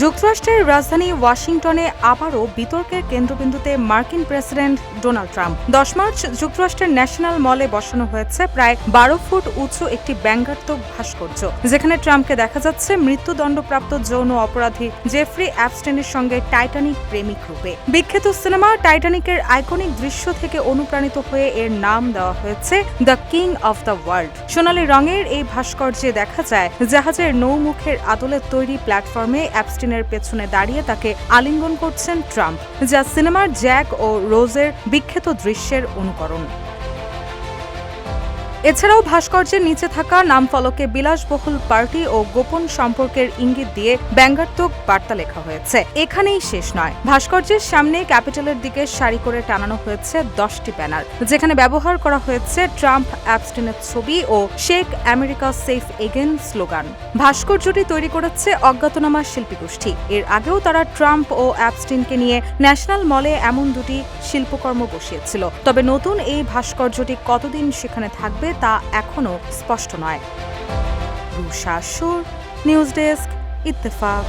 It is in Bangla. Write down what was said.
যুক্তরাষ্ট্রের রাজধানী ওয়াশিংটনে আবারও বিতর্কের কেন্দ্রবিন্দুতে মার্কিন প্রেসিডেন্ট ডোনাল্ড ট্রাম্প। 10 মার্চ যুক্তরাষ্ট্রের ন্যাশনাল মলে বসানো হয়েছে প্রায় 12 ফুট উঁচু একটি ব্যঙ্গাত্মক ভাস্কর্য, যেখানে ট্রাম্পকে দেখা যাচ্ছে মৃত্যুদণ্ডপ্রাপ্ত যৌন অপরাধী জেফ্রি অ্যাপস্টেনের সঙ্গে টাইটানিক প্রেমিক রূপে। বিখ্যাত সিনেমা টাইটানিকের আইকনিক দৃশ্য থেকে অনুপ্রাণিত হয়ে এর নাম দেওয়া হয়েছে the king of the world. সোনালী রঙের এই ভাস্কর্যে দেখা যায় জাহাজের নৌমুখের আদলে তৈরি প্ল্যাটফর্মে অ্যাপস্টিনের পেছনে দাঁড়িয়ে তাকে আলিঙ্গন করছেন ট্রাম্প, যা সিনেমার জ্যাক ও রোজের বিখ্যাত দৃশ্যের অনুকরণ। এছাড়াও ভাস্কর্যের নিচে থাকা নামফলকে বিলাসবহুল পার্টি ও গোপন সম্পর্কের ইঙ্গিত দিয়ে ব্যঙ্গাত্মক বার্তা লেখা হয়েছে। এখানেই শেষ নয়, ভাস্কর্যের সামনে ক্যাপিটলের দিকে সারি করে টানানো হয়েছে 10টি ব্যানার, যেখানে ব্যবহার করা হয়েছে ট্রাম্প অ্যাপস্টিনের ছবি ও shake America safe again slogan. ভাস্কর্যটি তৈরি করেছে অজ্ঞাতনামা শিল্পীগোষ্ঠী। এর আগেও তারা ট্রাম্প ও অ্যাপস্টিনকে নিয়ে ন্যাশনাল মলে এমন দুটি শিল্পকর্ম বসিয়েছিল। তবে নতুন এই ভাস্কর্যটি কতদিন সেখানে থাকবে তা এখনও স্পষ্ট নয়। রুশা সুর, নিউজ ডেস্ক, ইত্তেফাক।